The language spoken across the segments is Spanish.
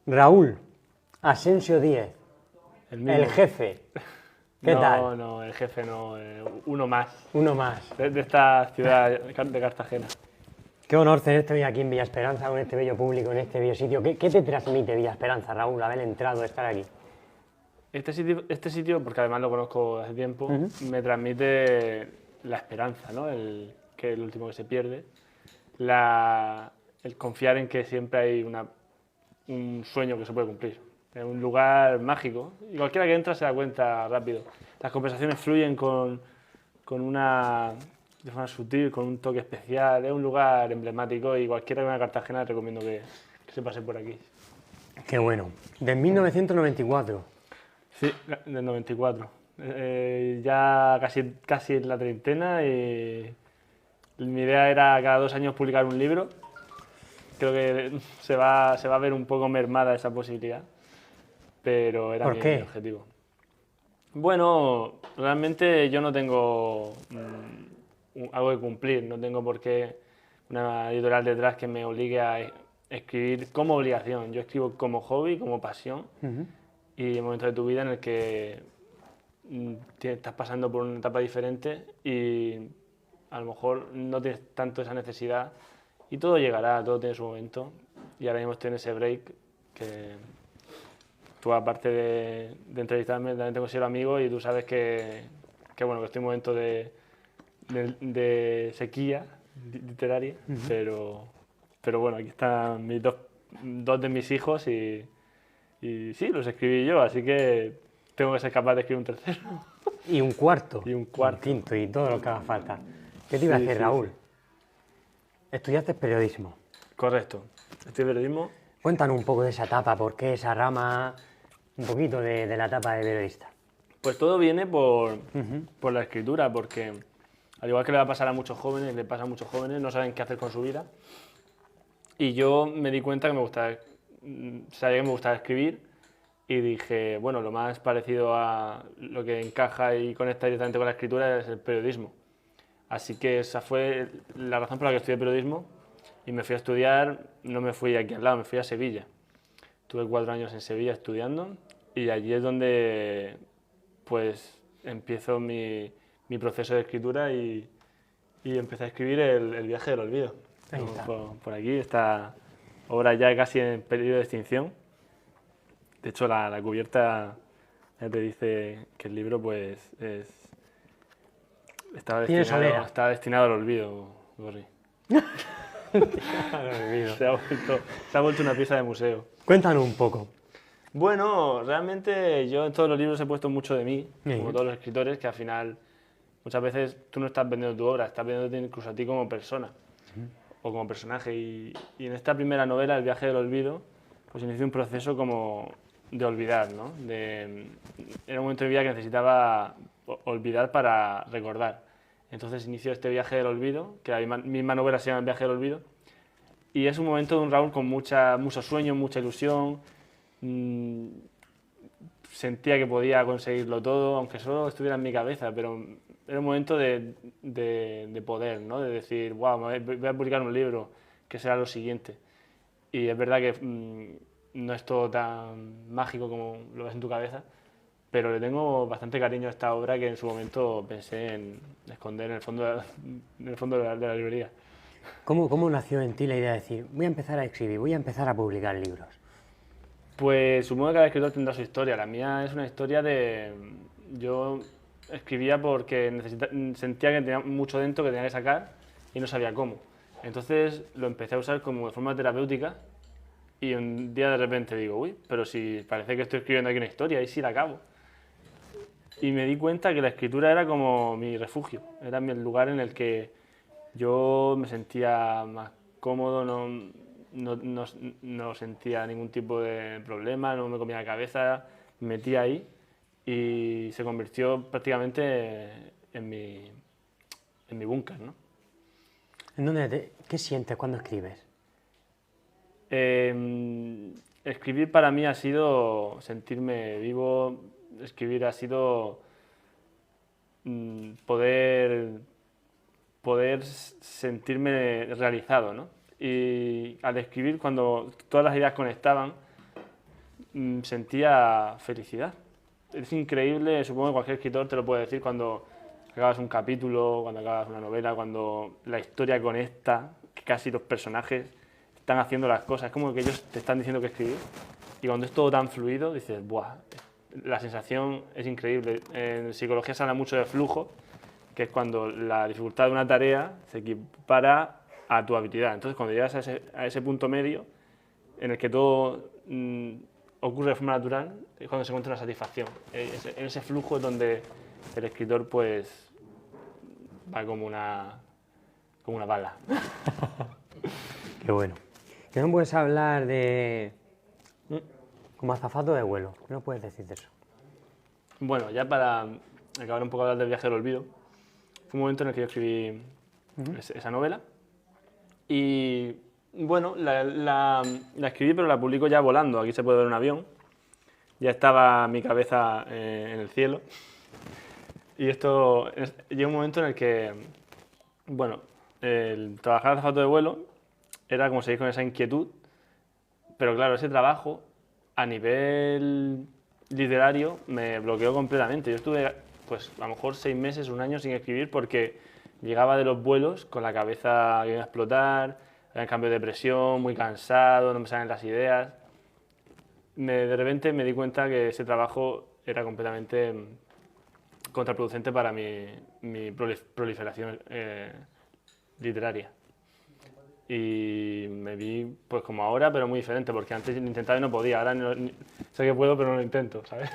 Raúl Asensio Díez, El mismo. el jefe. ¿Qué tal? No, el jefe no, uno más Uno más. de esta ciudad de Cartagena. Qué honor tenerte hoy aquí en Villa Esperanza, con este bello público, en este bello sitio. ¿Qué te transmite Villa Esperanza, Raúl, haber entrado, estar aquí? Este sitio, porque además lo conozco hace tiempo, me transmite la esperanza, ¿no? Que es el último que se pierde. El confiar en que siempre hay un sueño que se puede cumplir. Es un lugar mágico y cualquiera que entra se da cuenta rápido. Las conversaciones fluyen de forma sutil, con un toque especial. Es un lugar emblemático y cualquiera que venga a Cartagena recomiendo que se pase por aquí. Qué bueno. De 1994. Sí, del 94. Ya casi en la treintena y mi idea era cada 2 años publicar un libro. Creo que se va a ver un poco mermada esa posibilidad, pero era ¿Por mi qué? objetivo. Bueno, realmente yo no tengo algo que cumplir, no tengo por qué una editorial detrás que me obligue a escribir como obligación. Yo escribo como hobby, como pasión, y hay momentos de tu vida en el que estás pasando por una etapa diferente y a lo mejor no tienes tanto esa necesidad y todo llegará, todo tiene su momento y ahora mismo estoy en ese break que tú, aparte de entrevistarme, también te considero amigo y tú sabes bueno, que estoy en un momento de sequía literaria, pero bueno, aquí están dos de mis hijos y sí, los escribí yo, así que tengo que ser capaz de escribir un tercero. Y un cuarto. Y un cuarto. Un quinto y todo lo que haga falta. ¿Qué te iba a Sí, decir, sí, Raúl? sí. Estudiaste periodismo. Correcto. Estudio periodismo. Cuéntanos un poco de esa etapa, por qué esa rama, un poquito de la etapa de periodista. Pues todo viene por la escritura, porque al igual que le va a pasar a muchos jóvenes, le pasa a muchos jóvenes, no saben qué hacer con su vida. Y yo me di cuenta que sabía que me gustaba escribir y dije, bueno, lo más parecido a lo que encaja y conecta directamente con la escritura es el periodismo. Así que esa fue la razón por la que estudié periodismo y me fui a estudiar, no me fui aquí al lado, me fui a Sevilla. Tuve 4 años en Sevilla estudiando y allí es donde pues empiezo mi proceso de escritura y empecé a escribir el viaje del olvido. Ahí está. Por aquí, esta obra ya casi en peligro de extinción. De hecho, la cubierta ya te dice que el libro pues Tiene solera. está destinado al olvido, Gorri. Se ha vuelto una pieza de museo. Cuéntanos un poco. Bueno, realmente yo en todos los libros he puesto mucho de mí, Sí. como todos los escritores, que al final muchas veces tú no estás vendiendo tu obra, estás vendiéndote incluso a ti como persona o como personaje. Y en esta primera novela, El viaje del olvido, pues inicio un proceso como de olvidar, ¿no? Era un momento de mi vida que necesitaba olvidar para recordar. Entonces inicio este viaje del olvido, que la misma novela se llama El viaje del olvido, y es un momento de un Raúl con mucho sueño, mucha ilusión. Sentía que podía conseguirlo todo, aunque solo estuviera en mi cabeza, pero era un momento de poder, ¿no? De decir, wow, voy a publicar un libro, que será lo siguiente. Y es verdad que no es todo tan mágico como lo ves en tu cabeza, pero le tengo bastante cariño a esta obra que en su momento pensé en esconder en el fondo de la librería. ¿Cómo nació en ti la idea de decir, voy a empezar a escribir, voy a empezar a publicar libros? Pues supongo que cada escritor tendrá su historia. La mía es una historia de... Yo escribía porque sentía que tenía mucho dentro que tenía que sacar y no sabía cómo. Entonces lo empecé a usar como de forma terapéutica y un día de repente digo, uy, pero si parece que estoy escribiendo aquí una historia y si la acabo. Y me di cuenta que la escritura era como mi refugio, era el lugar en el que yo me sentía más cómodo, no sentía ningún tipo de problema, no me comía la cabeza, me metí ahí y se convirtió prácticamente en mi búnker, ¿no? ¿Qué sientes cuando escribes? Escribir para mí ha sido sentirme vivo, escribir ha sido poder sentirme realizado, ¿no? Y al escribir, cuando todas las ideas conectaban, sentía felicidad. Es increíble, supongo que cualquier escritor te lo puede decir cuando acabas un capítulo, cuando acabas una novela, cuando la historia conecta, que casi los personajes están haciendo las cosas, es como que ellos te están diciendo que escribir. Y cuando es todo tan fluido, dices, ¡buah! La sensación es increíble. En psicología se habla mucho de flujo, que es cuando la dificultad de una tarea se equipara a tu habilidad. Entonces, cuando llegas a ese punto medio, en el que todo ocurre de forma natural, es cuando se encuentra una satisfacción. En ese flujo es donde el escritor pues va como una bala. Qué bueno. ¿Qué me puedes hablar de como azafato de vuelo? ¿Qué nos puedes decir de eso? Bueno, ya para acabar un poco de hablar del viaje del olvido, fue un momento en el que yo escribí esa novela y bueno, la escribí pero la publico ya volando, aquí se puede ver un avión, ya estaba mi cabeza en el cielo y esto llega un momento en el que, bueno, el trabajar de azafato de vuelo era como seguir con esa inquietud, pero claro, ese trabajo a nivel literario me bloqueó completamente. Yo estuve, pues, a lo mejor 6 meses, un año sin escribir porque llegaba de los vuelos con la cabeza que iba a explotar, había cambio de presión, muy cansado, no me salen las ideas. De repente me di cuenta que ese trabajo era completamente contraproducente para mi proliferación literaria. Y me vi pues como ahora, pero muy diferente, porque antes intentaba y no podía, ahora sé que puedo, pero no lo intento, ¿sabes?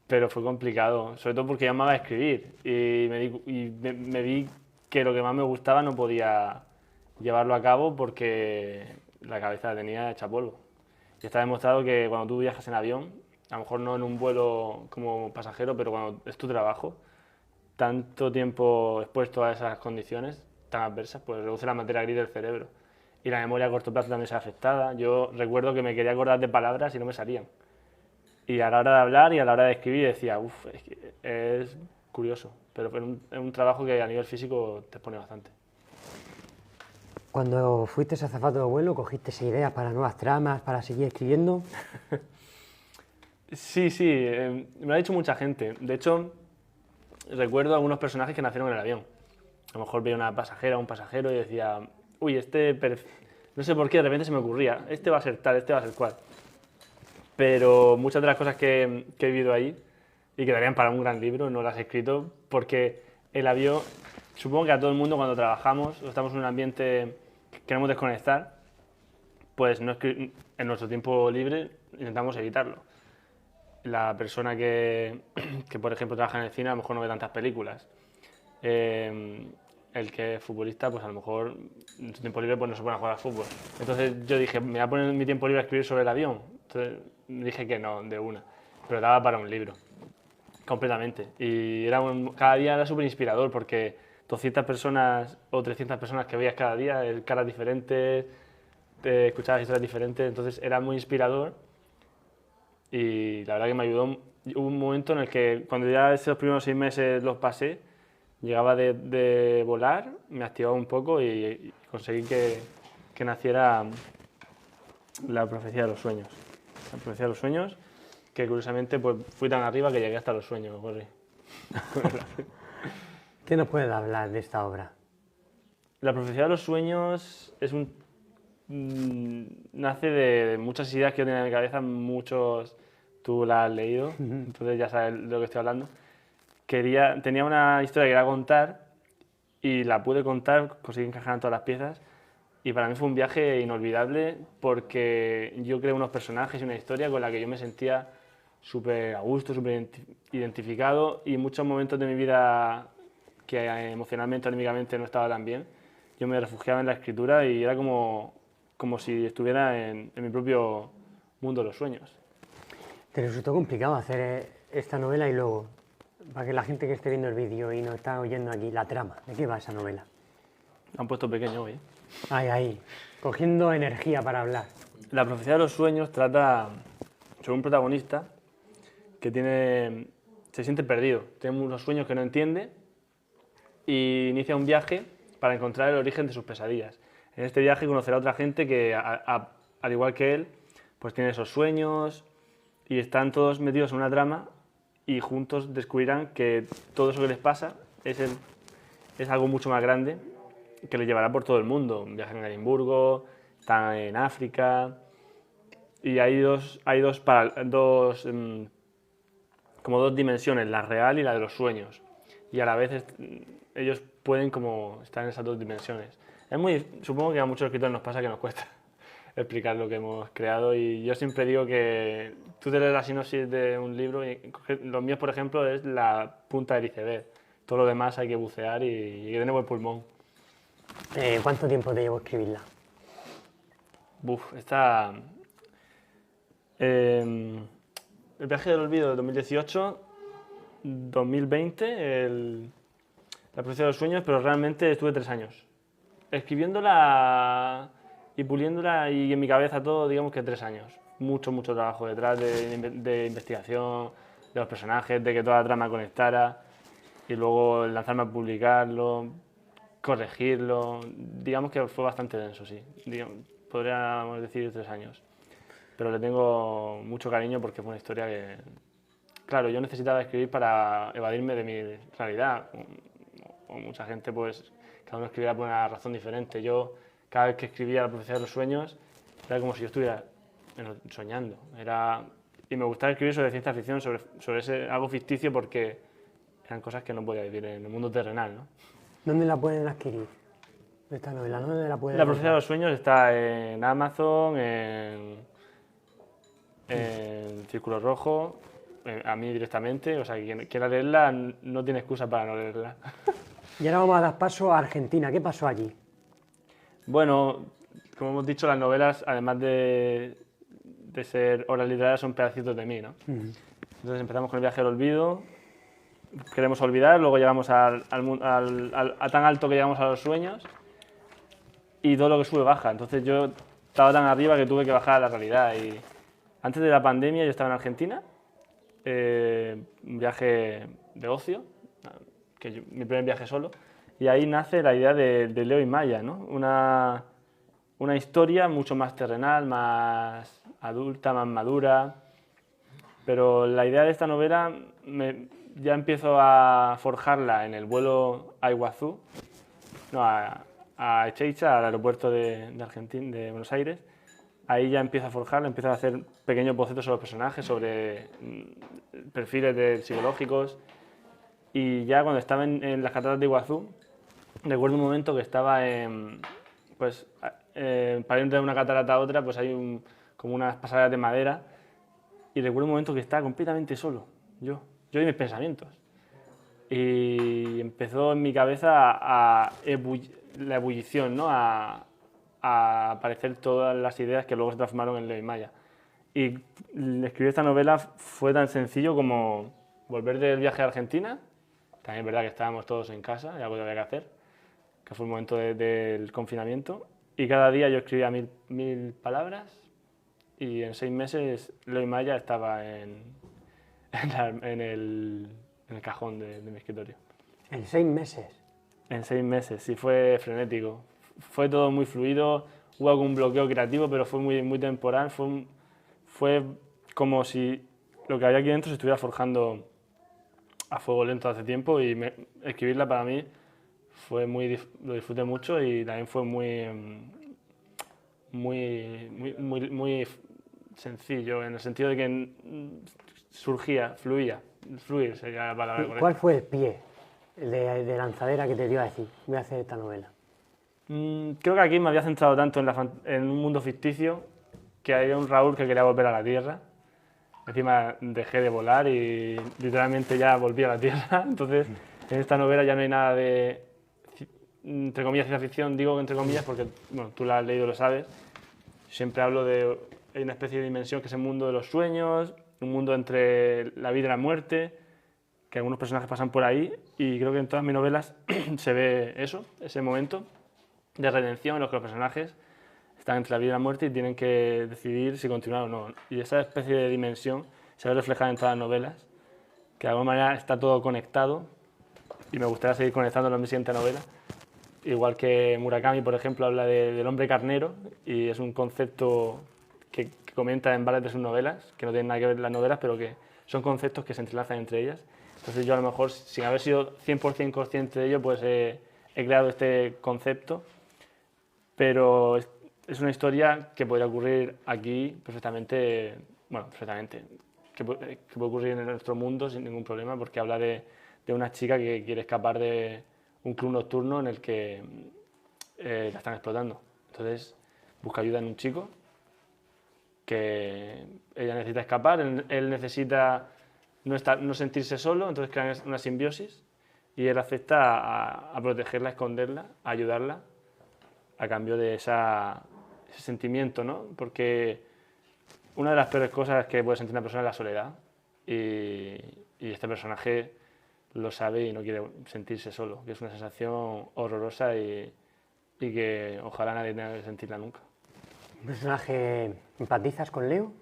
Pero fue complicado, sobre todo porque yo amaba escribir y me vi que lo que más me gustaba no podía llevarlo a cabo porque la cabeza la tenía hecha polvo. Y está demostrado que cuando tú viajas en avión, a lo mejor no en un vuelo como pasajero, pero cuando es tu trabajo, tanto tiempo expuesto a esas condiciones tan adversas, pues reduce la materia gris del cerebro. Y la memoria a corto plazo también se ve afectada. Yo recuerdo que me quería acordar de palabras y no me salían. Y a la hora de hablar y a la hora de escribir decía, uff, es curioso, pero es un trabajo que a nivel físico te expone bastante. Cuando fuiste azafato de vuelo, ¿cogiste ideas para nuevas tramas, para seguir escribiendo? Sí, me lo ha dicho mucha gente. De hecho, recuerdo algunos personajes que nacieron en el avión. A lo mejor veía una pasajera o un pasajero y decía, uy, no sé por qué, de repente se me ocurría, este va a ser tal, este va a ser cual. Pero muchas de las cosas que he vivido ahí y que darían para un gran libro no las he escrito porque el avión, supongo que a todo el mundo cuando trabajamos o estamos en un ambiente que queremos desconectar, pues en nuestro tiempo libre intentamos evitarlo. La persona que, por ejemplo, trabaja en el cine a lo mejor no ve tantas películas. El que es futbolista, pues a lo mejor en su tiempo libre pues no se pone a jugar al fútbol. Entonces yo dije, me voy a poner en mi tiempo libre a escribir sobre el avión. Entonces dije que no, de una. Pero daba para un libro, completamente. Y cada día era súper inspirador porque 200 personas o 300 personas que veías cada día, caras diferentes, escuchabas historias diferentes, entonces era muy inspirador. Y la verdad que me ayudó. Hubo un momento en el que cuando ya esos primeros 6 meses los pasé, llegaba de volar, me activaba un poco y conseguí que naciera la profecía de los sueños. La profecía de los sueños, que curiosamente pues, fui tan arriba que llegué hasta los sueños, Gorri. ¿Qué nos puedes hablar de esta obra? La profecía de los sueños nace de muchas ideas que yo tenía en mi cabeza, tú la has leído, entonces ya sabes de lo que estoy hablando. Tenía una historia que quería contar y la pude contar, conseguí encajar en todas las piezas y para mí fue un viaje inolvidable porque yo creé unos personajes y una historia con la que yo me sentía súper a gusto, súper identificado y en muchos momentos de mi vida que emocionalmente, anímicamente no estaba tan bien, yo me refugiaba en la escritura y era como si estuviera en mi propio mundo de los sueños. ¿Te resultó complicado hacer esta novela y luego, para que la gente que esté viendo el vídeo y nos está oyendo aquí, la trama? ¿De qué va esa novela? Me han puesto pequeño hoy. Ahí, cogiendo energía para hablar. La profecía de los sueños trata sobre un protagonista que se siente perdido, tiene unos sueños que no entiende y inicia un viaje para encontrar el origen de sus pesadillas. En este viaje conocerá a otra gente que, al igual que él, pues tienen esos sueños y están todos metidos en una trama y juntos descubrirán que todo eso que les pasa es algo mucho más grande que les llevará por todo el mundo. Viajan a Edimburgo, están en África y como dos dimensiones, la real y la de los sueños. Y a la vez ellos pueden como estar en esas dos dimensiones. Supongo que a muchos escritores nos pasa que nos cuesta explicar lo que hemos creado y yo siempre digo que tú te lees la sinopsis de un libro y los míos, por ejemplo, es la punta del iceberg. Todo lo demás hay que bucear y que tener buen pulmón. ¿Cuánto tiempo te llevó escribirla? El viaje del olvido de 2018, 2020, la profecía de los sueños, pero realmente estuve 3 años. Escribiéndola y puliéndola y en mi cabeza todo, digamos que 3 años. Mucho trabajo detrás de investigación, de los personajes, de que toda la trama conectara y luego lanzarme a publicarlo, corregirlo. Digamos que fue bastante denso, sí. Podríamos decir 3 años. Pero le tengo mucho cariño porque fue una historia que, claro, yo necesitaba escribir para evadirme de mi realidad. O mucha gente, pues, cada uno escribía por una razón diferente. Yo, cada vez que escribía La profecía de los sueños, era como si yo estuviera soñando. Y me gustaba escribir sobre ciencia ficción, sobre algo ficticio, porque eran cosas que no podía vivir en el mundo terrenal, ¿no? ¿Dónde la pueden adquirir? Esta novela, ¿dónde la pueden La profecía de encontrar? los sueños está en Amazon, en Círculo Rojo, a mí directamente, o sea, que quien quiera leerla no tiene excusa para no leerla. Y ahora vamos a dar paso a Argentina. ¿Qué pasó allí? Bueno, como hemos dicho, las novelas, además de ser obras literarias, son pedacitos de mí, ¿no? Entonces empezamos con El viaje del olvido, queremos olvidar, luego llegamos a tan alto que llegamos a los sueños y todo lo que sube baja. Entonces yo estaba tan arriba que tuve que bajar a la realidad. Y antes de la pandemia yo estaba en Argentina, un viaje de ocio, mi primer viaje solo, y ahí nace la idea de Leo y Maya, ¿no? Una historia mucho más terrenal, más adulta, más madura, pero la idea de esta novela ya empiezo a forjarla en el vuelo a Iguazú, no, a Ezeiza, al aeropuerto de Argentina, de Buenos Aires. Ahí ya empiezo a forjarla, empiezo a hacer pequeños bocetos sobre los personajes, sobre perfiles psicológicos. Y ya cuando estaba en las cataratas de Iguazú, recuerdo un momento que estaba para ir de una catarata a otra, pues hay como unas pasarelas de madera, y recuerdo un momento que estaba completamente solo, yo y mis pensamientos. Y empezó en mi cabeza la ebullición, ¿no? a aparecer todas las ideas que luego se transformaron en Leo y Maya. Y escribir esta novela fue tan sencillo como volver del viaje a Argentina. También es verdad que estábamos todos en casa y algo que había que hacer, que fue el momento del confinamiento. Y cada día yo escribía 1000 palabras y en 6 meses Leo y Maya estaba en el cajón de mi escritorio. En 6 meses. En 6 meses, sí, fue frenético. Fue todo muy fluido, hubo algún bloqueo creativo, pero fue muy temporal. Fue como si lo que había aquí dentro se estuviera forjando a fuego lento hace tiempo y escribirla para mí lo disfruté mucho y también fue muy sencillo, en el sentido de que fluir sería la palabra correcta. ¿Cuál fue el pie de lanzadera que te dio a decir, voy a hacer esta novela? Creo que aquí me había centrado tanto en un mundo ficticio que había un Raúl que quería volver a la Tierra. Encima dejé de volar y literalmente ya volví a la Tierra. Entonces, en esta novela ya no hay nada de, entre comillas, ciencia ficción. Digo entre comillas porque, bueno, tú la has leído, lo sabes. Siempre hablo hay una especie de dimensión que es el mundo de los sueños, un mundo entre la vida y la muerte, que algunos personajes pasan por ahí, y creo que en todas mis novelas se ve eso, ese momento de redención en los que los personajes están entre la vida y la muerte y tienen que decidir si continuar o no. Y esa especie de dimensión se ve reflejada en todas las novelas, que de alguna manera está todo conectado, y me gustaría seguir conectándolo en mi siguiente novela. Igual que Murakami, por ejemplo, habla del hombre carnero, y es un concepto que que comenta en varias de sus novelas, que no tienen nada que ver las novelas, pero que son conceptos que se entrelazan entre ellas. Entonces yo a lo mejor, sin haber sido 100% consciente de ello, pues he creado este concepto, pero es una historia que podría ocurrir aquí perfectamente, bueno, perfectamente, que puede ocurrir en nuestro mundo sin ningún problema, porque habla de una chica que quiere escapar de un club nocturno en el que la están explotando. Entonces busca ayuda en un chico que ella necesita escapar, él necesita no sentirse solo, entonces crean una simbiosis y él acepta a protegerla, a esconderla, a ayudarla a cambio de ese sentimiento, ¿no? Porque una de las peores cosas que puede sentir una persona es la soledad y este personaje lo sabe y no quiere sentirse solo, que es una sensación horrorosa y que ojalá nadie tenga que sentirla nunca. ¿Un personaje empatizas con Leo?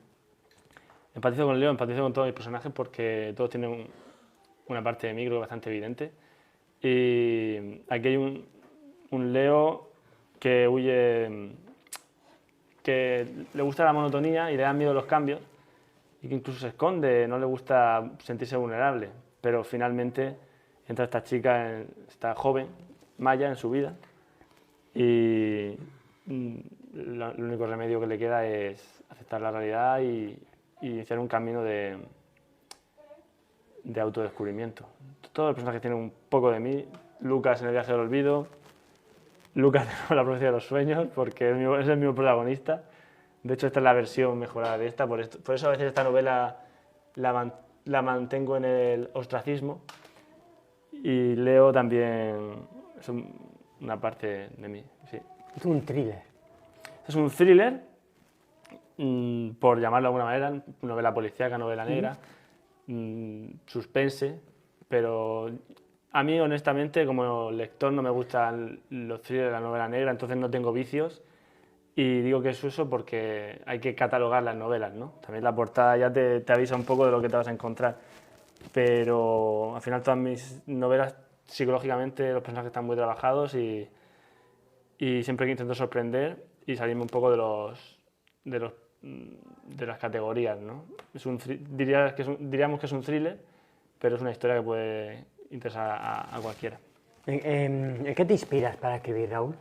Empatizo con Leo, empatizo con todos mis personajes porque todos tienen una parte de mí creo bastante evidente. Y aquí hay un Leo que huye, que le gusta la monotonía y le dan miedo los cambios y que incluso se esconde, no le gusta sentirse vulnerable, pero finalmente entra esta chica, esta joven, Maya, en su vida y el único remedio que le queda es aceptar la realidad y iniciar un camino de autodescubrimiento. Todos los personajes tienen un poco de mí. Lucas en el viaje del olvido, Lucas en la profecía de los sueños, porque es el mismo protagonista. De hecho, esta es la versión mejorada de esta, por eso a veces esta novela la mantengo en el ostracismo y Leo también es una parte de mí. Sí. Es un thriller. Es un thriller, por llamarlo de alguna manera, novela policíaca, novela negra, suspense, pero a mí honestamente como lector no me gustan los thrillers de la novela negra, entonces no tengo vicios y digo que es eso porque hay que catalogar las novelas, ¿no? También la portada ya te avisa un poco de lo que te vas a encontrar, pero al final todas mis novelas psicológicamente los personajes están muy trabajados y siempre intento sorprender y salirme un poco de las categorías, ¿no? Diríamos que es un thriller, pero es una historia que puede interesar a cualquiera. ¿En qué te inspiras para escribir, Raúl?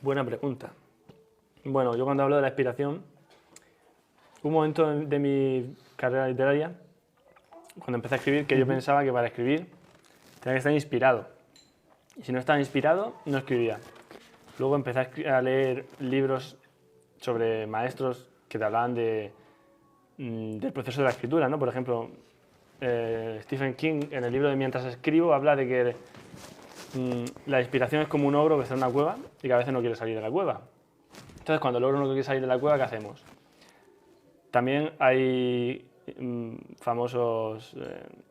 Buena pregunta. Bueno, yo cuando hablo de la inspiración, un momento de mi carrera literaria, cuando empecé a escribir, que yo pensaba que para escribir tenía que estar inspirado. Y si no estaba inspirado, no escribía. Luego empecé a leer libros sobre maestros que te hablaban del proceso de la escritura, ¿no? Por ejemplo, Stephen King, en el libro de Mientras escribo, habla de que la inspiración es como un ogro que está en una cueva y que a veces no quiere salir de la cueva. Entonces, cuando el ogro no quiere salir de la cueva, ¿qué hacemos? También hay famosos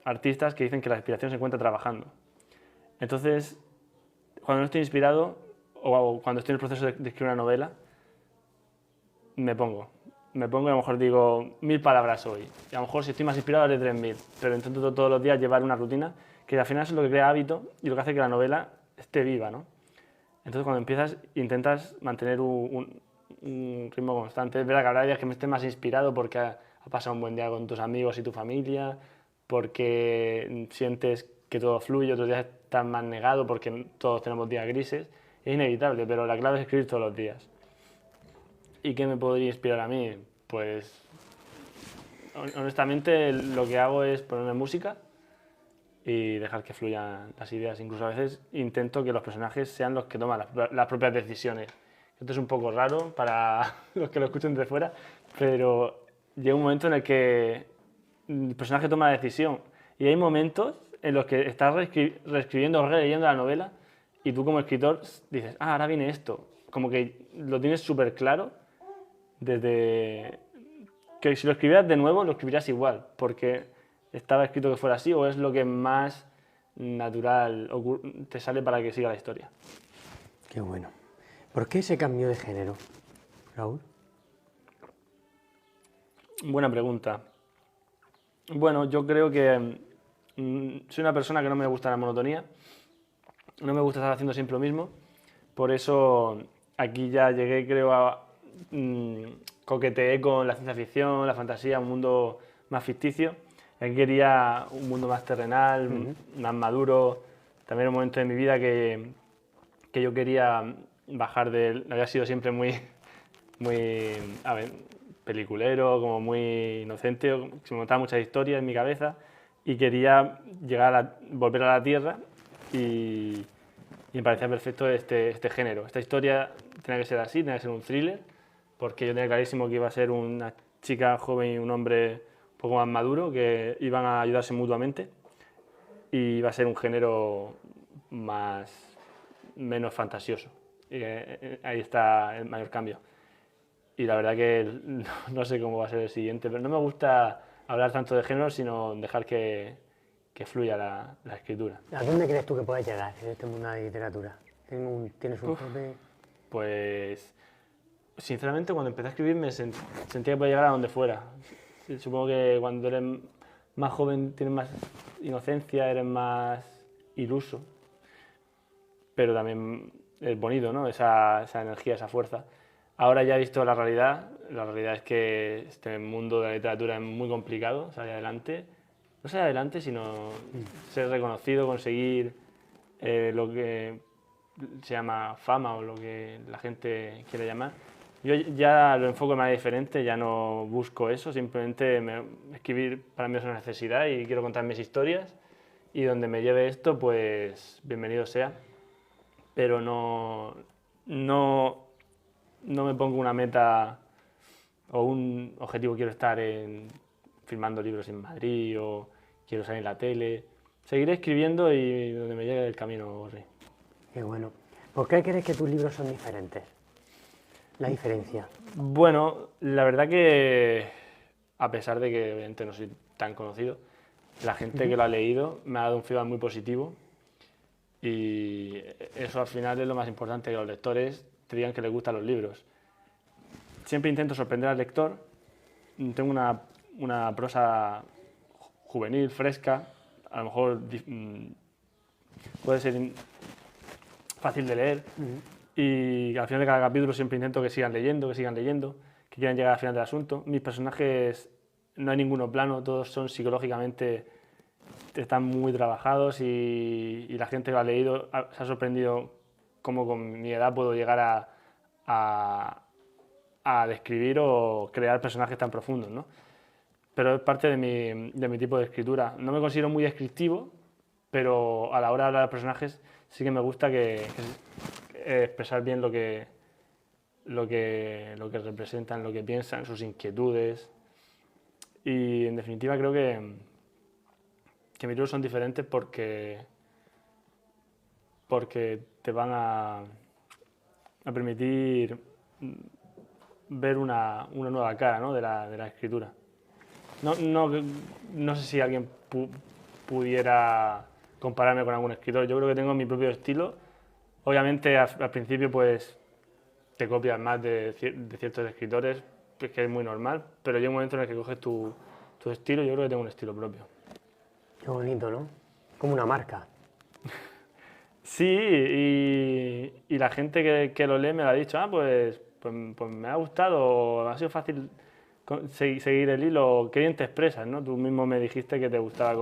artistas que dicen que la inspiración se encuentra trabajando. Entonces, cuando no estoy inspirado o cuando estoy en el proceso de escribir una novela, me pongo y a lo mejor digo 1000 palabras hoy. Y a lo mejor si estoy más inspirado haré 3000, pero intento todos los días llevar una rutina que al final es lo que crea hábito y lo que hace que la novela esté viva, ¿no? Entonces cuando empiezas intentas mantener un ritmo constante. Es verdad que habrá días que me esté más inspirado porque ha pasado un buen día con tus amigos y tu familia, porque sientes que todo fluye, otros días estás más negado porque todos tenemos días grises. Es inevitable, pero la clave es escribir todos los días. ¿Y qué me podría inspirar a mí? Pues honestamente lo que hago es ponerme música y dejar que fluyan las ideas. Incluso a veces intento que los personajes sean los que toman las propias decisiones. Esto es un poco raro para los que lo escuchen de fuera, pero llega un momento en el que el personaje toma la decisión y hay momentos en los que estás reescribiendo o releyendo la novela y tú como escritor dices, ahora viene esto. Como que lo tienes súper claro desde que si lo escribieras de nuevo lo escribirías igual, porque estaba escrito que fuera así o es lo que más natural te sale para que siga la historia. Qué bueno. ¿Por qué ese cambio de género, Raúl? Buena pregunta. Bueno, yo creo que soy una persona que no me gusta la monotonía, no me gusta estar haciendo siempre lo mismo, por eso aquí ya llegué, creo, coqueteé con la ciencia ficción, la fantasía, un mundo más ficticio. Y aquí quería un mundo más terrenal, más maduro. También era un momento de mi vida que yo quería bajar del... Había sido siempre muy a ver, peliculero, como muy inocente, se me montaban muchas historias en mi cabeza y quería volver a la Tierra y me parecía perfecto este género. Esta historia tenía que ser así, tenía que ser un thriller, porque yo tenía clarísimo que iba a ser una chica joven y un hombre un poco más maduro, que iban a ayudarse mutuamente y iba a ser un género menos fantasioso. Y ahí está el mayor cambio. Y la verdad que no sé cómo va a ser el siguiente, pero no me gusta hablar tanto de género, sino dejar que fluya la escritura. ¿A dónde crees tú que puedes llegar en este mundo de la literatura? ¿Tienes un tope? Pues, sinceramente, cuando empecé a escribir me sentía que podía llegar a donde fuera. Supongo que cuando eres más joven tienes más inocencia, eres más iluso, pero también es bonito, ¿no? Esa energía, esa fuerza. Ahora ya he visto la realidad es que este mundo de la literatura es muy complicado, salir adelante. No salir adelante, sino ser reconocido, conseguir lo que se llama fama o lo que la gente quiere llamar. Yo ya lo enfoco de manera diferente, ya no busco eso, simplemente escribir para mí es una necesidad y quiero contar mis historias y donde me lleve esto, pues bienvenido sea. Pero no me pongo una meta o un objetivo, quiero estar firmando libros en Madrid o quiero salir en la tele. Seguiré escribiendo y donde me llegue el camino, Rey. Qué bueno. ¿Por qué crees que tus libros son diferentes? La diferencia. Bueno, la verdad que a pesar de que obviamente no soy tan conocido, la gente que lo ha leído me ha dado un feedback muy positivo y eso al final es lo más importante, que los lectores te digan que les gustan los libros. Siempre intento sorprender al lector, tengo una prosa juvenil, fresca, a lo mejor puede ser fácil de leer y al final de cada capítulo siempre intento que sigan leyendo, que quieran llegar al final del asunto. Mis personajes no hay ninguno plano, todos son psicológicamente, están muy trabajados y la gente que lo ha leído se ha sorprendido cómo con mi edad puedo llegar a describir o crear personajes tan profundos, ¿no? Pero es parte de mi tipo de escritura. No me considero muy descriptivo, pero a la hora de hablar de personajes sí que me gusta expresar bien lo que representan, lo que piensan, sus inquietudes. Y en definitiva creo que mis libros son diferentes porque te van a permitir ver una nueva cara, ¿no? de la escritura. No sé si alguien pudiera compararme con algún escritor. Yo creo que tengo mi propio estilo. Obviamente al principio pues te copias más de ciertos escritores, pues, que es muy normal, pero llega un momento en el que coges tu estilo. Yo creo que tengo un estilo propio. Qué bonito, ¿no? Como una marca. Sí, y la gente que lo lee me lo ha dicho, pues me ha gustado, ha sido fácil seguir el hilo, qué bien te expresas, ¿no? Tú mismo me dijiste que te gustaba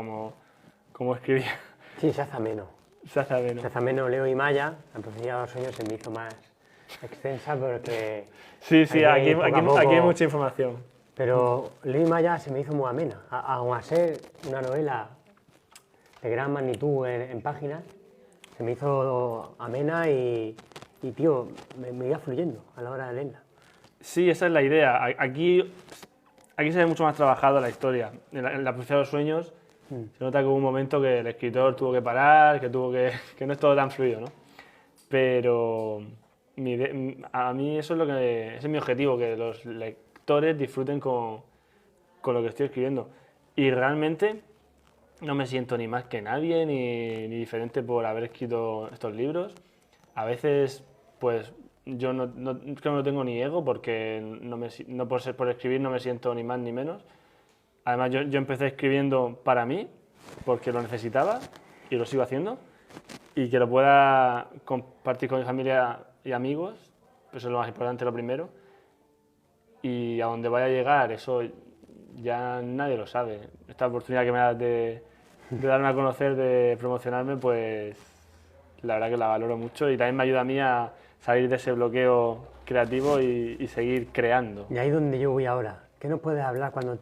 cómo escribía. Sí, se hace ameno. Se hace ameno. Se hace ameno. Leo y Maya, la profecía de los sueños se me hizo más extensa porque... Sí, aquí hay mucha información. Pero Leo y Maya se me hizo muy amena. Aun a ser una novela de gran magnitud en páginas, se me hizo amena y tío, me iba fluyendo a la hora de leerla. Sí, esa es la idea. Aquí se ve mucho más trabajado la historia. En la profecía de los sueños se nota que hubo un momento que el escritor tuvo que parar, que no es todo tan fluido, ¿no? Pero a mí eso es ese es mi objetivo, que los lectores disfruten con lo que estoy escribiendo. Y realmente no me siento ni más que nadie, ni diferente por haber escrito estos libros. A veces, pues, yo creo que no tengo ni ego, porque no por escribir no me siento ni más ni menos. Además, yo empecé escribiendo para mí, porque lo necesitaba, y lo sigo haciendo. Y que lo pueda compartir con mi familia y amigos, eso es lo más importante, lo primero. y a donde vaya a llegar, eso ya nadie lo sabe. Esta oportunidad que me das de darme a conocer, de promocionarme, pues la verdad que la valoro mucho y también me ayuda a mí a salir de ese bloqueo creativo y seguir creando. Y ahí es donde yo voy ahora. ¿Qué nos puedes hablar cuando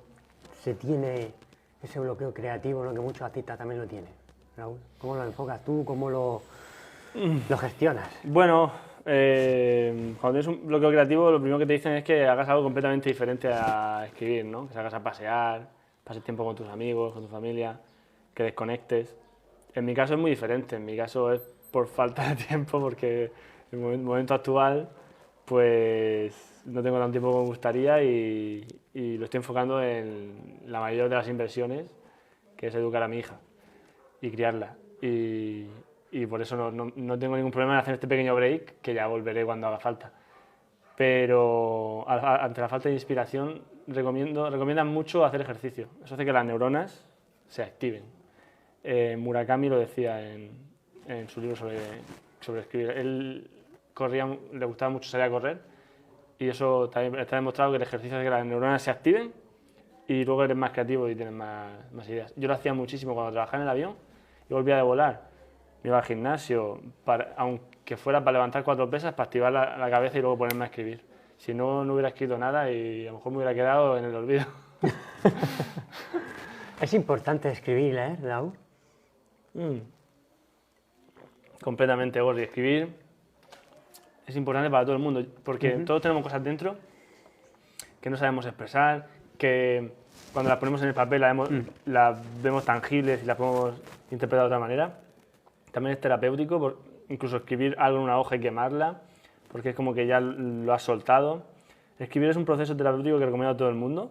se tiene ese bloqueo creativo, ¿no? Que muchos artistas también lo tienen? Raúl, ¿cómo lo enfocas tú? ¿Cómo lo gestionas? Bueno, cuando tienes un bloqueo creativo, lo primero que te dicen es que hagas algo completamente diferente a escribir, ¿no? Que salgas a pasear, pases tiempo con tus amigos, con tu familia, que desconectes. En mi caso es muy diferente, en mi caso es por falta de tiempo, porque en el momento actual pues no tengo tanto tiempo como me gustaría y lo estoy enfocando en la mayor de las inversiones, que es educar a mi hija y criarla. Y por eso no tengo ningún problema en hacer este pequeño break, que ya volveré cuando haga falta. Pero ante la falta de inspiración recomiendan mucho hacer ejercicio. Eso hace que las neuronas se activen. Murakami lo decía en su libro sobre escribir. Él le gustaba mucho salir a correr y eso también está demostrado que el ejercicio hace que las neuronas se activen y luego eres más creativo y tienes más ideas. Yo lo hacía muchísimo cuando trabajaba en el avión y volvía de volar. Me iba al gimnasio, aunque fuera para levantar 4 pesas, para activar la cabeza y luego ponerme a escribir. Si no, no hubiera escrito nada y a lo mejor me hubiera quedado en el olvido. Es importante escribir, ¿eh, Raúl? Completamente, Gordy. Escribir es importante para todo el mundo, porque todos tenemos cosas dentro que no sabemos expresar, que cuando las ponemos en el papel las vemos tangibles y las podemos interpretar de otra manera. También es terapéutico, incluso escribir algo en una hoja y quemarla, porque es como que ya lo has soltado. Escribir es un proceso terapéutico que recomiendo a todo el mundo,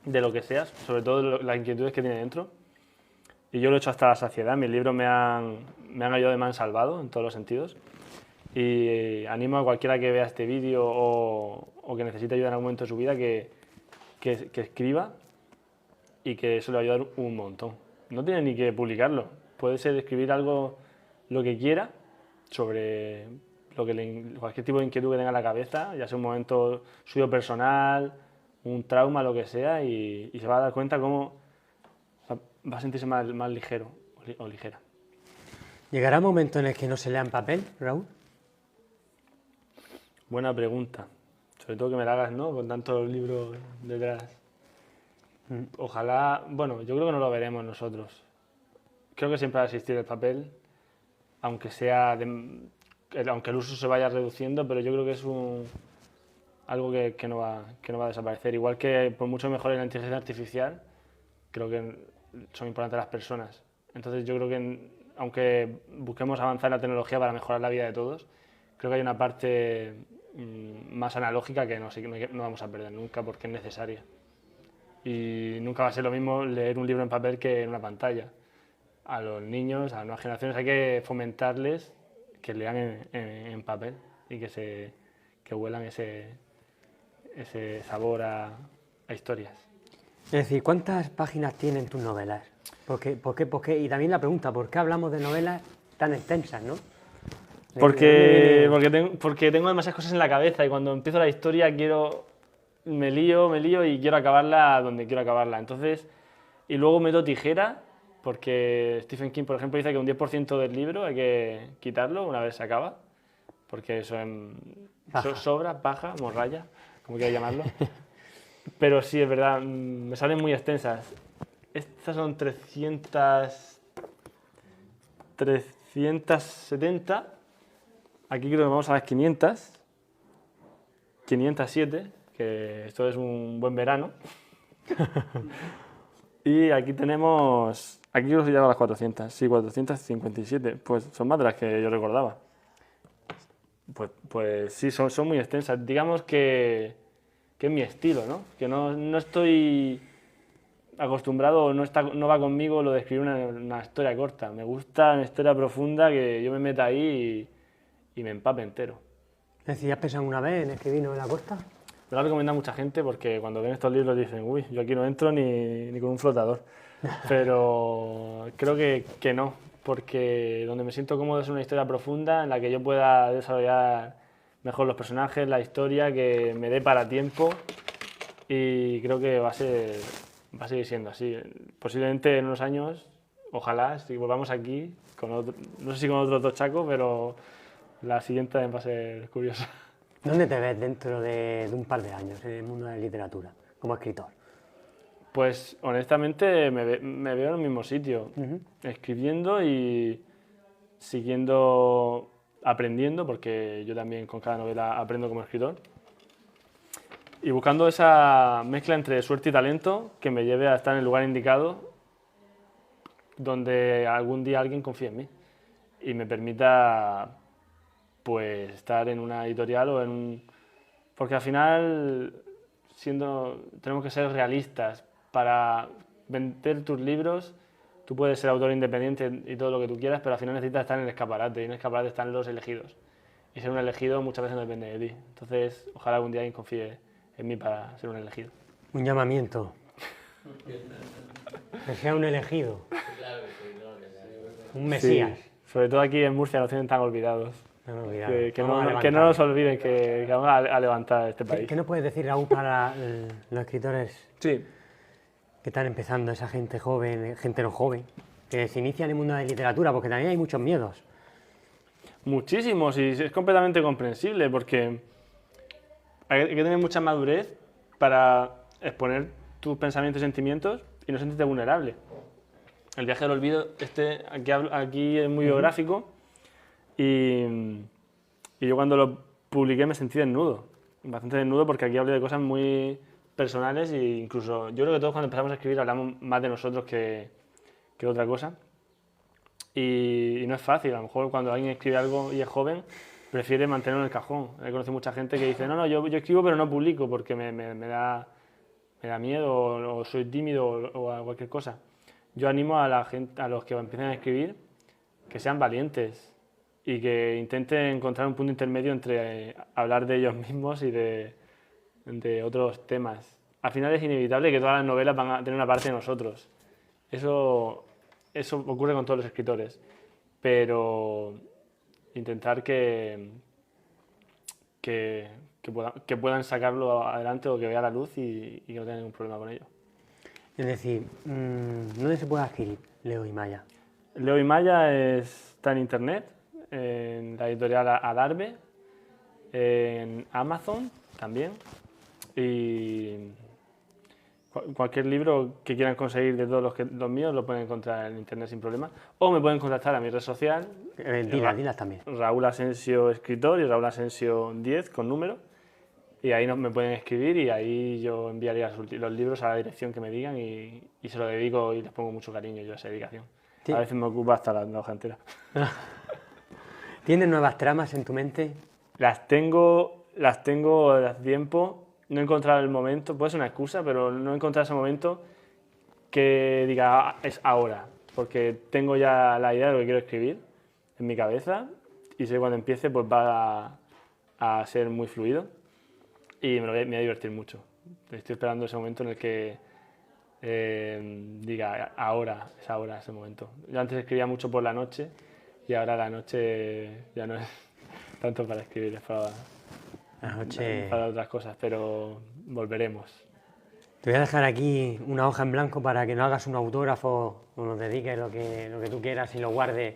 de lo que seas, sobre todo las inquietudes que tiene dentro. Y yo lo he hecho hasta la saciedad. Mis libros me han ayudado y me han salvado en todos los sentidos. Y animo a cualquiera que vea este vídeo o que necesite ayuda en algún momento de su vida que escriba y que eso le va a ayudar un montón. No tiene ni que publicarlo. Puede ser escribir algo, lo que quiera, sobre cualquier tipo de inquietud que tenga en la cabeza, ya sea un momento suyo personal, un trauma, lo que sea, y se va a dar cuenta cómo va a sentirse más ligero o ligera. ¿Llegará un momento en el que no se lea en papel, Raúl? Buena pregunta. Sobre todo que me la hagas, ¿no? Con tantos libros detrás. Ojalá... Bueno, yo creo que no lo veremos nosotros. Creo que siempre va a existir el papel, aunque aunque el uso se vaya reduciendo, pero yo creo que es algo que no va a desaparecer. Igual que por mucho mejor en la inteligencia artificial, creo que son importantes las personas. Entonces yo creo que aunque busquemos avanzar en la tecnología para mejorar la vida de todos, creo que hay una parte más analógica que no vamos a perder nunca porque es necesaria. Y nunca va a ser lo mismo leer un libro en papel que en una pantalla. A los niños, a las nuevas generaciones, hay que fomentarles que lean en papel y que huelan ese sabor a historias. Es decir, ¿cuántas páginas tienen tus novelas? ¿Por qué? Y también la pregunta, ¿por qué hablamos de novelas tan extensas, no? Porque tengo demasiadas cosas en la cabeza y cuando empiezo la historia me lío y quiero acabarla donde quiero acabarla. Entonces, y luego meto tijera, porque Stephen King, por ejemplo, dice que un 10% del libro hay que quitarlo una vez se acaba, porque eso sobra, paja, morralla, como quieras llamarlo. Pero sí, es verdad, me salen muy extensas. Estas son 370. Aquí creo que vamos a las 500. 507, que esto es un buen verano. Y aquí tenemos... Aquí creo que se llama las 400. Sí, 457. Pues son más de las que yo recordaba. Pues sí, son muy extensas. Digamos que es mi estilo, ¿no? Que no estoy acostumbrado o no va conmigo lo de escribir una historia corta. Me gusta una historia profunda que yo me meta ahí y me empape entero. Es decir, ¿has pensado una vez en escribir novela corta? Me lo recomienda mucha gente porque cuando ven estos libros dicen, uy, yo aquí no entro ni con un flotador. Pero creo que no, porque donde me siento cómodo es una historia profunda en la que yo pueda desarrollar mejor los personajes, la historia, que me dé para tiempo y creo que va a seguir siendo así. Posiblemente en unos años, ojalá, si volvamos aquí, no sé si con otro tochaco, pero la siguiente también va a ser curiosa. ¿Dónde te ves dentro de un par de años en el mundo de la literatura, como escritor? Pues honestamente me veo en el mismo sitio, escribiendo y siguiendo aprendiendo, porque yo también con cada novela aprendo como escritor, y buscando esa mezcla entre suerte y talento que me lleve a estar en el lugar indicado donde algún día alguien confíe en mí y me permita pues estar en una editorial o en un... Porque al final tenemos que ser realistas. Para vender tus libros, tú puedes ser autor independiente y todo lo que tú quieras, pero al final necesitas estar en el escaparate, y en el escaparate están los elegidos. Y ser un elegido muchas veces no depende de ti. Entonces, ojalá algún día alguien confíe en mí para ser un elegido. Un llamamiento. Que sea un elegido. Un mesías. Sí, sobre todo aquí en Murcia nos tienen tan olvidados. No, Que no nos olviden que vamos a levantar este país. ¿Qué nos puedes decir, Raúl, para los escritores Sí. que están empezando, esa gente joven, gente no joven, que se inicia en el mundo de la literatura? Porque también hay muchos miedos. Muchísimos, y es completamente comprensible porque hay que tener mucha madurez para exponer tus pensamientos y sentimientos y no sentirte vulnerable. El viaje del olvido, aquí es muy biográfico y yo cuando lo publiqué me sentí desnudo, bastante desnudo, porque aquí hablé de cosas muy personales e incluso yo creo que todos cuando empezamos a escribir hablamos más de nosotros que otra cosa. Y no es fácil, a lo mejor cuando alguien escribe algo y es joven, prefiere mantenerlo en el cajón. He conocido mucha gente que dice, no, yo escribo pero no publico porque me da miedo o soy tímido o cualquier cosa. Yo animo a los que empiecen a escribir que sean valientes y que intenten encontrar un punto intermedio entre hablar de ellos mismos y de otros temas. Al final es inevitable que todas las novelas van a tener una parte de nosotros. Eso ocurre con todos los escritores, pero intentar que puedan sacarlo adelante o que vea la luz y que no tengan ningún problema con ello. Es decir, ¿dónde se puede adquirir Leo y Maya? Leo y Maya está en internet, en la editorial Adarve, en Amazon también, y cualquier libro que quieran conseguir de todos los míos lo pueden encontrar en internet sin problema, o me pueden contactar a mi red social. Dilas también. Raúl Asensio Escritor y Raúl Asensio 10 con número, y ahí me pueden escribir y ahí yo enviaría los libros a la dirección que me digan y se lo dedico y les pongo mucho cariño yo a esa dedicación. Sí. A veces me ocupa hasta la hoja entera. ¿Tienes nuevas tramas en tu mente? Las tengo desde hace tiempo. No he encontrado el momento, puede ser una excusa, pero no he encontrado ese momento que diga es ahora, porque tengo ya la idea de lo que quiero escribir en mi cabeza y sé que cuando empiece pues va a ser muy fluido y me voy a divertir mucho. Estoy esperando ese momento en el que diga es ahora ese momento. Yo antes escribía mucho por la noche y ahora la noche ya no es tanto para escribir, es para otras cosas, pero volveremos. Te voy a dejar aquí una hoja en blanco para que nos hagas un autógrafo o nos dediques lo que tú quieras y lo guardes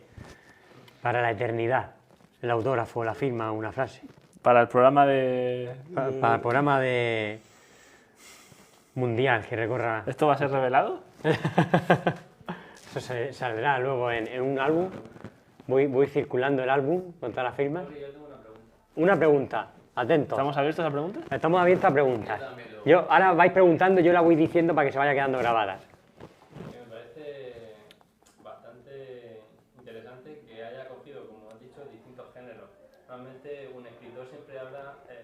para la eternidad. El autógrafo, la firma, una frase. Para el programa Para el programa de mundial que recorra... ¿Esto va a ser revelado? Eso saldrá luego en un álbum. Voy circulando el álbum con todas las firmas. Una pregunta. Atentos. ¿Estamos abiertos a preguntas? Estamos abiertos a preguntas. Ahora vais preguntando, yo la voy diciendo para que se vaya quedando grabadas. Me parece bastante interesante que haya cogido, como has dicho, distintos géneros. Normalmente un escritor siempre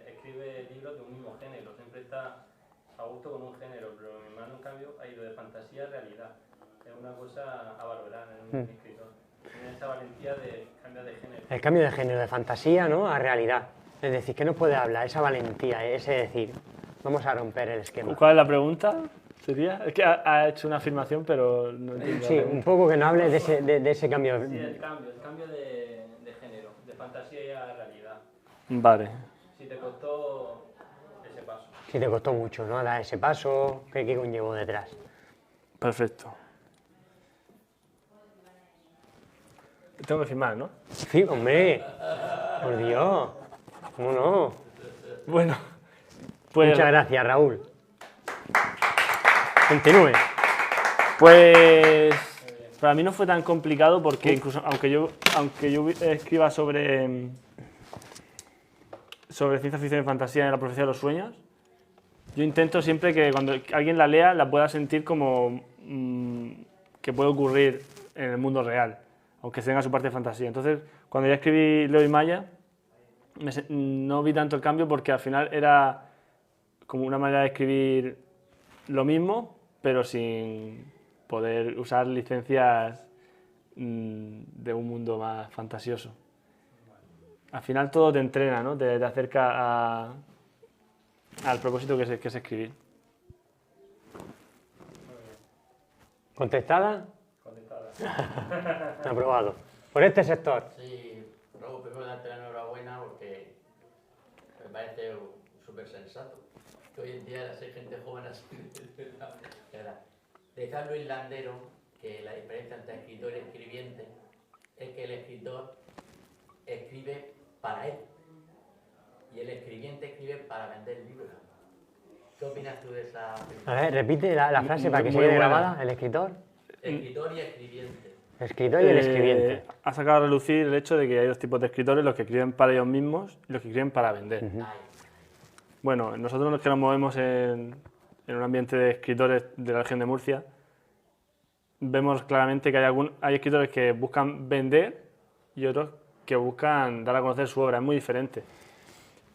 escribe libros de un mismo género, siempre está a gusto con un género, pero mi hermano en cambio ha ido de fantasía a realidad. Es una cosa a valorar en un escritor. Tiene esa valentía de cambiar de género. El cambio de género, de fantasía, ¿no?, a realidad. Es decir, ¿qué nos puede hablar? Esa valentía, ese decir, vamos a romper el esquema. ¿Cuál es la pregunta? ¿Sería? Es que ha hecho una afirmación, pero no entiendo. Sí, un poco que nos hable de ese cambio. Sí, el cambio de género, de fantasía a realidad. Vale. te costó ese paso. Si te costó mucho, ¿no? Dar ese paso, ¿qué conllevó detrás? Perfecto. Tengo que firmar, ¿no? Sí, hombre, por Dios, ¿cómo no? Bueno, pues... Muchas gracias, Raúl. Continúe. Pues para mí no fue tan complicado porque incluso aunque yo escriba sobre ciencia ficción y fantasía en la profecía de los sueños, yo intento siempre que cuando alguien la lea la pueda sentir como que puede ocurrir en el mundo real, aunque tenga su parte de fantasía. Entonces, cuando ya escribí Leo y Maya, no vi tanto el cambio porque al final era como una manera de escribir lo mismo, pero sin poder usar licencias de un mundo más fantasioso. Al final todo te entrena, ¿no? Te acerca al propósito que es escribir. ¿Contestada? Contestada. Aprobado. Por este sector. Sí, Raúl, primero darte la enhorabuena porque me parece súper sensato. Que hoy en día hay gente joven así. Decía Luis Landero que la diferencia entre escritor y escribiente es que el escritor escribe para él y el escribiente escribe para vender libros. ¿Qué opinas tú de esa A ver, repite la frase para que se Muy quede buena. grabada. El escritor. escritor y escribiente? El escritor y el escribiente. Ha sacado a relucir el hecho de que hay dos tipos de escritores, los que escriben para ellos mismos y los que escriben para vender. Ay, Bueno, nosotros los que nos movemos en un ambiente de escritores de la región de Murcia, vemos claramente que hay escritores que buscan vender y otros que buscan dar a conocer su obra. Es muy diferente.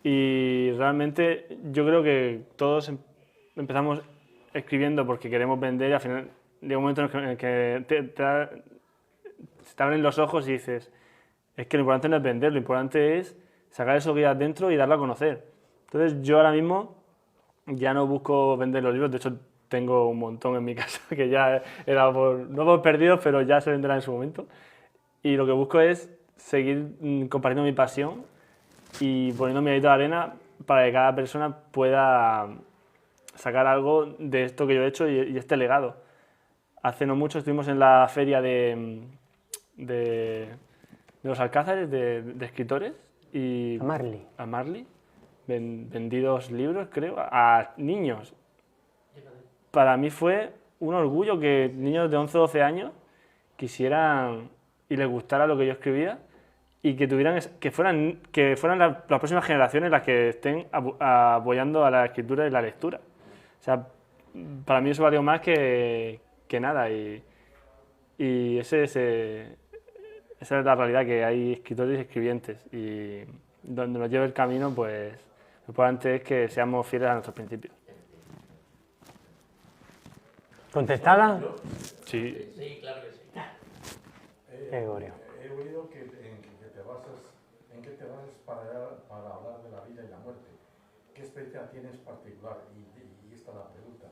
Y realmente yo creo que todos empezamos escribiendo porque queremos vender y al final llega un momento en el que se te abren los ojos y dices, es que lo importante no es vender, lo importante es sacar eso que hay dentro y darlo a conocer. Entonces yo ahora mismo ya no busco vender los libros, de hecho tengo un montón en mi casa que ya he dado no por perdidos, pero ya se venderán en su momento. Y lo que busco es seguir compartiendo mi pasión y poniendo mi granito de arena para que cada persona pueda sacar algo de esto que yo he hecho y este legado. Hace no mucho estuvimos en la feria de los Alcázares de escritores y A Marley. a Marley, vendidos libros, creo, a niños. Para mí fue un orgullo que niños de 11 o 12 años quisieran y les gustara lo que yo escribía y que fueran las próximas generaciones las que estén apoyando a la escritura y la lectura. O sea, para mí eso valió más que nada y esa es la realidad, que hay escritores y escribientes y donde nos lleve el camino, pues lo importante es que seamos fieles a nuestros principios. ¿Contestada? Sí. sí, claro que sí. Gregorio. He oído que te basas para hablar de la vida y la muerte. ¿Qué experiencia tienes particular? Y esta es la pregunta.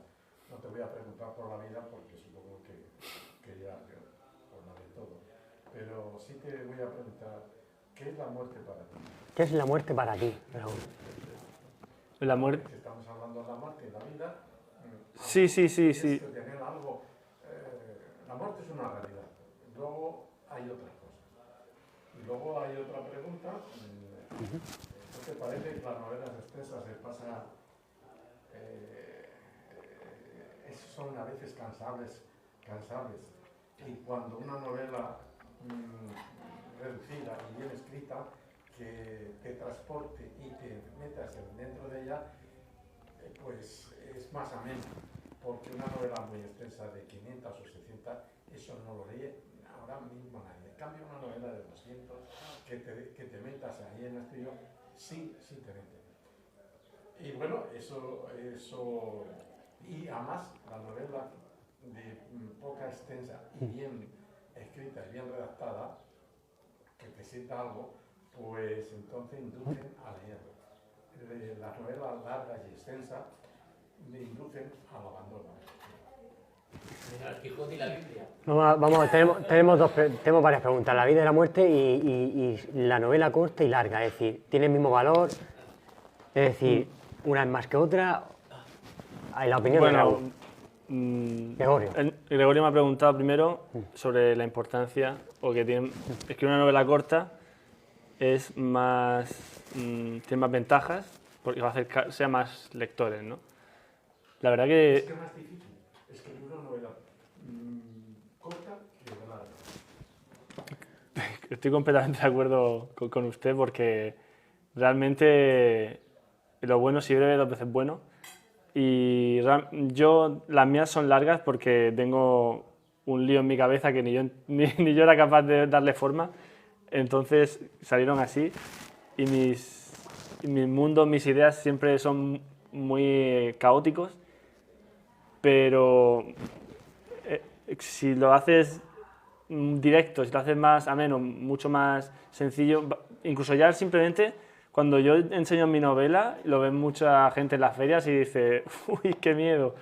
No te voy a preguntar por la vida porque supongo que ya por la de todo. Pero sí te voy a preguntar, ¿qué es la muerte para ti? ¿Qué es la muerte para ti, Raúl? La muerte. Si estamos hablando de la muerte y la vida. Sí. Tienes que tener algo. La muerte es una realidad. Luego hay otras cosas. Y luego hay otra pregunta. ¿No te parece que las novelas extensas se pasa? Son a veces cansables. Y cuando una novela reducida y bien escrita, que te transporte y te metas dentro de ella, pues es más ameno. Porque una novela muy extensa de 500 o 600, eso no lo lee ahora mismo nadie. En cambio, una novela de 200, que te metas ahí en el estudio, sí te mete. Y bueno, eso y además la novela de poca extensa y bien escrita y bien redactada, que te sienta algo, pues entonces inducen a leer. Las novelas largas y extensas me inducen al abandono. El Quijote y la Biblia. Vamos, tenemos varias preguntas. La vida y la muerte y la novela corta y larga. Es decir, ¿tiene el mismo valor? Es decir, una es más que otra. En la opinión de Bueno, Raúl. Gregorio. Gregorio me ha preguntado primero sobre la importancia o que tiene escribir una novela corta es más tiene más ventajas porque va a hacer que sea más lectores, ¿no? La verdad Es que que es más difícil escribir una novela corta que larga. estoy completamente de acuerdo con usted porque realmente lo bueno si breve dos veces bueno. Y las mías son largas porque tengo un lío en mi cabeza que ni yo era capaz de darle forma. Entonces salieron así y mis mundos, mis ideas siempre son muy caóticos. Pero si lo haces directo, si lo haces más ameno, mucho más sencillo, incluso ya simplemente... Cuando yo enseño mi novela, lo ven mucha gente en las ferias y dice, uy, qué miedo.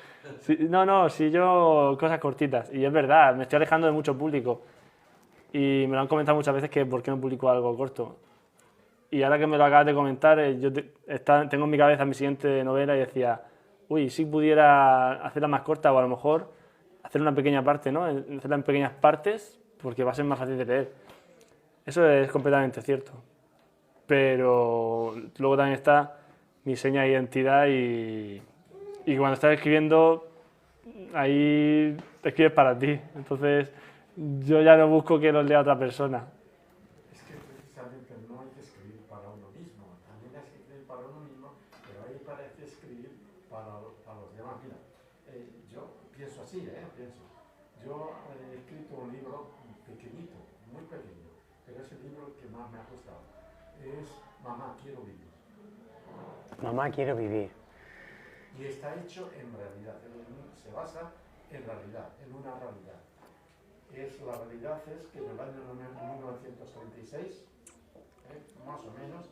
Si yo cosas cortitas. Y es verdad, me estoy alejando de mucho público. Y me lo han comentado muchas veces que por qué no publico algo corto. Y ahora que me lo acabas de comentar, tengo en mi cabeza mi siguiente novela y decía, uy, si pudiera hacerla más corta o a lo mejor hacer una pequeña parte, ¿no? Hacerla en pequeñas partes porque va a ser más fácil de leer. Eso es completamente cierto. Pero luego también está mi seña de identidad y cuando estás escribiendo, ahí te escribes para ti. Entonces yo ya no busco que lo lea otra persona. Es que precisamente no hay que escribir para uno mismo, también hay que escribir para uno mismo, pero ahí parece escribir para los demás. Mira, yo pienso así, yo he escrito un libro pequeñito, muy pequeño, pero es el libro que más me ha gustado. Es Mamá, quiero vivir. Mamá, quiero vivir. Y está hecho en realidad, se basa en realidad, en una realidad. La realidad es que en el año 1936, más o menos,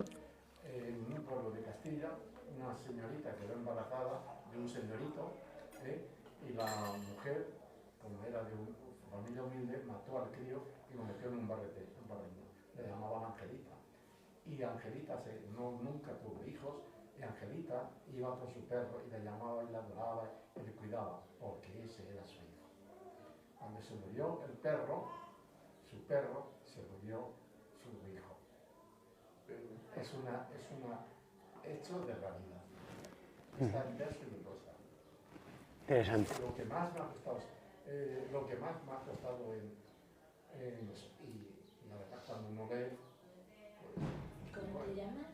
en un pueblo de Castilla, una señorita quedó embarazada de un señorito, y la mujer, como era de una familia humilde, mató al crío y lo metió en un barreño. Le llamaban Angelita. Y Angelita nunca tuvo hijos, y Angelita iba con su perro y le llamaba y la adoraba y le cuidaba, porque ese era su hijo. Cuando se murió el perro, su perro, se murió su hijo. Es una hecho de realidad. Está en verso y en prosa. Interesante. Lo que más me ha gustado, y la verdad cuando uno lee, ¿Cómo te llamas?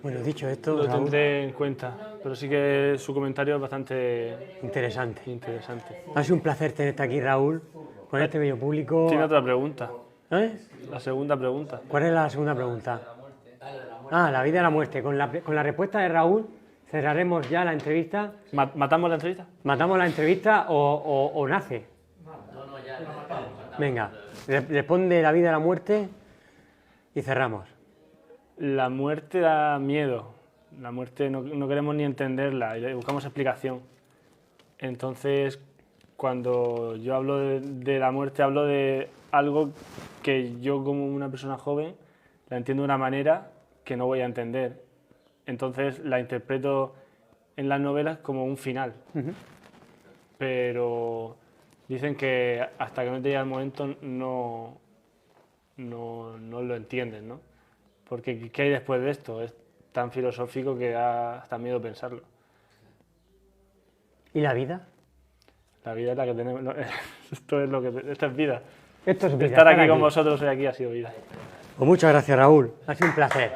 Bueno, dicho esto, Lo Raúl, tendré en cuenta, pero sí que su comentario es bastante interesante. interesante. Ha sido un placer tenerte aquí, Raúl, con este bello público. Tiene otra pregunta, ¿Eh? la segunda pregunta. ¿Cuál es la segunda pregunta? La La vida y la muerte. Con la respuesta de Raúl cerraremos ya la entrevista. ¿Matamos la entrevista? ¿Matamos la entrevista o nace? No, ya lo matamos. Venga, responde la vida y la muerte y cerramos. La muerte da miedo. La muerte no queremos ni entenderla y le buscamos explicación. Entonces, cuando yo hablo de la muerte, hablo de algo que yo como una persona joven la entiendo de una manera que no voy a entender. Entonces la interpreto en las novelas como un final. Pero dicen que hasta que no te llega el momento no lo entiendes, ¿no? Porque ¿qué hay después de esto? Es tan filosófico que da hasta miedo pensarlo. ¿Y la vida? La vida es la que tenemos. Esto es vida. Esto es vida. Estar aquí con vosotros hoy aquí ha sido vida. Pues muchas gracias, Raúl. Ha sido un placer.